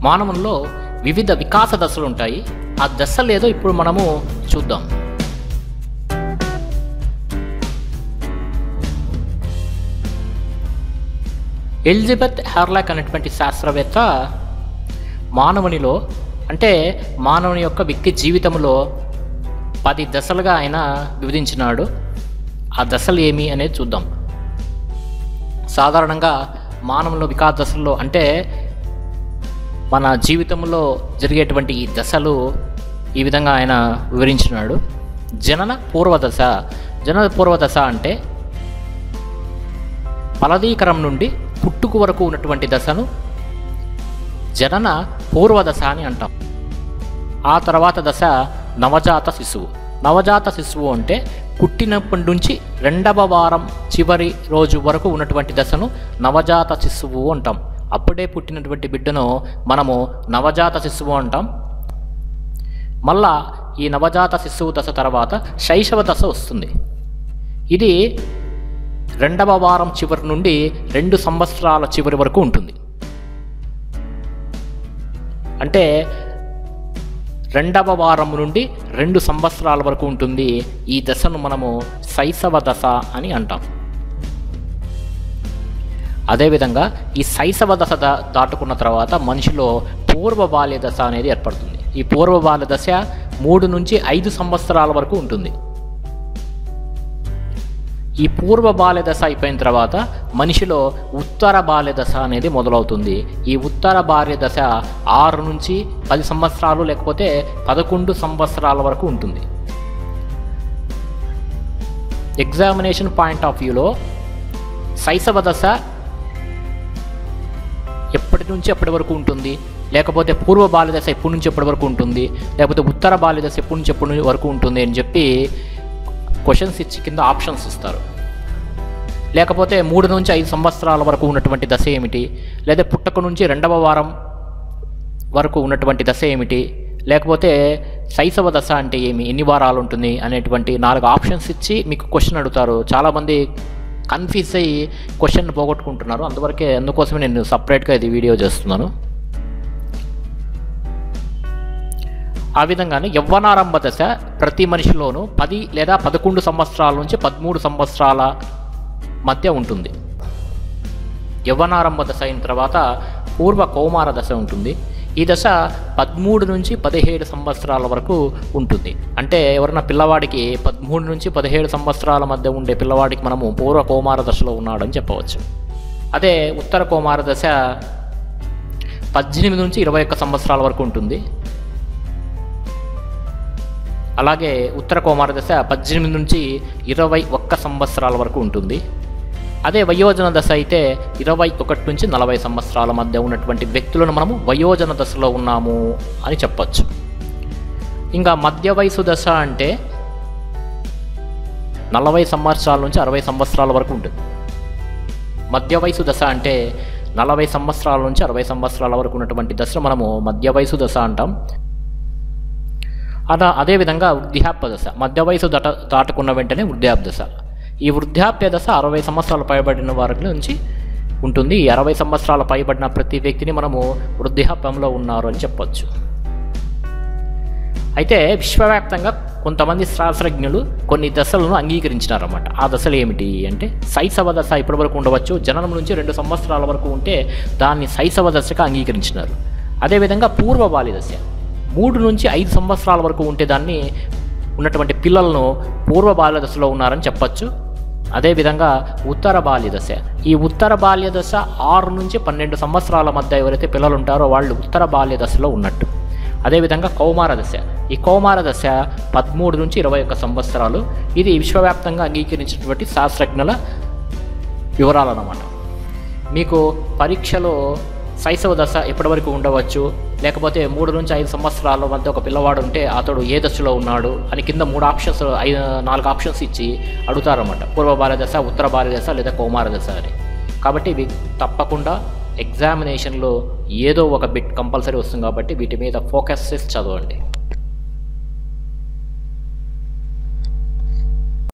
మానవుల్లో వివిధ వికాస దశలు ఉంటాయి. ఆ దశలు ఏదో ఇప్పుడు మనము చూద్దాం. ఎలిజబెత్ హెర్లాక్ అనేటువంటి శాస్త్రవేత్త మానవునిలో అంటే మానవుని యొక్క వ్యక్తి జీవితంలో 10 దశలుగా ఆయన విభజించినాడు. ఆ దశలు ఏమి అనేది చూద్దాం. సాధారణంగా మానవుల వికాస దశల్లో అంటే మన జీవితంలో జరిగేటువంటి ఈ దశలు ఈ విధంగా ఆయన వివరించినాడు. జనన పూర్వదశ. జనన పూర్వదశ అంటే ఫలదీకరణం నుండి పుట్టుక వరకు ఉన్నటువంటి దశను జనన పూర్వదశ అని అంటాం. ఆ తర్వాత దశ నవజాత శిశువు. నవజాత శిశువు అంటే పుట్టినప్పటి నుంచి 2వ వారం చివరి రోజు వరకు ఉన్నటువంటి దశను నవజాత శిశువు అంటాం. అప్పుడే పుట్టినటువంటి బిడ్డను మనము నవజాత శిశువు అంటాం. మళ్ళా ఈ నవజాత శిశువు దశ తర్వాత శైశవ దశ వస్తుంది. ఇది 2వ వారం చివరి నుండి 2 సంవత్సరాల చివరి వరకు ఉంటుంది. అంటే 2వ వారం నుండి 2 సంవత్సరాల వరకు ఉంటుంది. ఈ దశను మనము శైశవ దశ అని అంటాం. అదేవిధంగా ఈ శైశవ దశ దాటుకున్న తర్వాత మనిషిలో పూర్వ బాల్య దశ అనేది ఏర్పడుతుంది. ఈ పూర్వ బాల్య దశ 3 నుంచి 5 సంవత్సరాల వరకు ఉంటుంది. ఈ పూర్వ బాల్య దశ అయిపోయిన తర్వాత మనిషిలో ఉత్తర బాల్య దశ అనేది మొదలవుతుంది. ఈ ఉత్తర బాల్య దశ 6 నుంచి 10 సంవత్సరాలు లేకపోతే 11 సంవత్సరాల వరకు ఉంటుంది. ఎగ్జామినేషన్ పాయింట్ ఆఫ్ వ్యూలో శైశవ దశ ఎప్పటి నుంచి ఎప్పటి వరకు ఉంటుంది, లేకపోతే పూర్వ బాల్య దశ ఎప్పటి నుంచి ఎప్పటి వరకు ఉంటుంది, లేకపోతే ఉత్తర బాల్య దశ ఎప్పటి నుంచి ఎప్పటి వరకు ఉంటుంది అని చెప్పి క్వశ్చన్స్ ఇచ్చి కింద ఆప్షన్స్ ఇస్తారు. లేకపోతే 3 నుంచి 5 సంవత్సరాల వరకు ఉన్నటువంటి దశ ఏమిటి, లేదా పుట్టక నుంచి 2వ వారం వరకు ఉన్నటువంటి దశ ఏమిటి, లేకపోతే శైశవ దశ అంటే ఏమి, ఎన్ని వారాలు ఉంటుంది అనేటువంటి 4 ఆప్షన్స్ ఇచ్చి మీకు క్వశ్చన్ అడుగుతారు. చాలామంది కన్ఫ్యూజ్ అయ్యి క్వశ్చన్ పోగొట్టుకుంటున్నారు. అందుకోసమే నేను సపరేట్గా ఇది వీడియో చేస్తున్నాను. ఆ విధంగానే యవ్వనారంభ దశ ప్రతి మనిషిలోనూ 10 లేదా 11 సంవత్సరాల నుంచి 13 సంవత్సరాల మధ్య ఉంటుంది. యవ్వనారంభ దశ అయిన తర్వాత పూర్వ కౌమార దశ ఉంటుంది. ఈ దశ 13 నుంచి 17 సంవత్సరాల వరకు ఉంటుంది. అంటే ఎవరైనా పిల్లవాడికి 13 నుంచి 17 సంవత్సరాల మధ్య ఉండే పిల్లవాడికి మనము పూర్వ కౌమార దశలో ఉన్నాడని చెప్పవచ్చు. అదే ఉత్తర కౌమార దశ 18 నుంచి 21 సంవత్సరాల వరకు ఉంటుంది. అలాగే ఉత్తర కౌమార దశ 18 నుంచి 21 సంవత్సరాల వరకు ఉంటుంది. అదే వయోజన దశ అయితే 21 నుంచి 40 సంవత్సరాల మధ్య ఉన్నటువంటి వ్యక్తులను మనము వయోజన దశలో ఉన్నాము అని చెప్పచ్చు. ఇంకా మధ్య వయసు దశ అంటే 40 సంవత్సరాల నుంచి 60 సంవత్సరాల వరకు ఉంటుంది. మధ్య వయసు దశ అంటే 40 సంవత్సరాల నుంచి 60 సంవత్సరాల వరకు ఉన్నటువంటి దశను మనము మధ్య వయసు దశ అంటాం. అదేవిధంగా వృద్ధాప్య దశ. మధ్య వయసు దాటుకున్న వెంటనే వృద్ధాప్య దశ. ఈ వృద్ధాప్య దశ 60 సంవత్సరాలు పైబడిన వారి నుంచి ఉంటుంది. ఈ 60 సంవత్సరాలు పైబడిన ప్రతి వ్యక్తిని మనము వృద్ధాప్యంలో ఉన్నారు అని చెప్పచ్చు. అయితే విశ్వవ్యాప్తంగా కొంతమంది శాస్త్రజ్ఞులు కొన్ని దశలను అంగీకరించినారన్నమాట. ఆ దశలు ఏమిటి అంటే శైశవ దశ ఇప్పటి వరకు ఉండవచ్చు. జననం నుంచి 2 సంవత్సరాల వరకు ఉంటే దాన్ని శైశవ దశగా అంగీకరించినారు. అదేవిధంగా పూర్వ బాల్య దశ 3 నుంచి 5 సంవత్సరాల వరకు ఉంటే దాన్ని ఉన్నటువంటి పిల్లలను పూర్వ బాల్య దశలో ఉన్నారని చెప్పచ్చు. అదేవిధంగా ఉత్తర బాల్య దశ. ఈ ఉత్తర బాల్య దశ 6 నుంచి 12 సంవత్సరాల మధ్య ఎవరైతే పిల్లలు ఉంటారో వాళ్ళు ఉత్తర బాల్య దశలో ఉన్నట్టు. అదేవిధంగా కౌమార దశ. ఈ కౌమార దశ 13 నుంచి 21 సంవత్సరాలు. ఇది విశ్వవ్యాప్తంగా అంగీకరించినటువంటి శాస్త్రజ్ఞుల వివరాలు అన్నమాట. మీకు పరీక్షలో శైశవ దశ ఎప్పటి వరకు ఉండవచ్చు, లేకపోతే 3 నుంచి 5 సంవత్సరాల మధ్య ఒక పిల్లవాడు ఉంటే అతడు ఏ దశలో ఉన్నాడు అని కింద 4 ఆప్షన్స్ ఇచ్చి అడుగుతారన్నమాట. పూర్వ బాల్య దశ, ఉత్తర బాల్య దశ లేదా కౌమార దశ అని. కాబట్టి ఇవి తప్పకుండా ఎగ్జామినేషన్లో ఏదో ఒక బిట్ కంపల్సరీ వస్తుంది. కాబట్టి వీటి మీద ఫోకస్ చేసి చదవండి.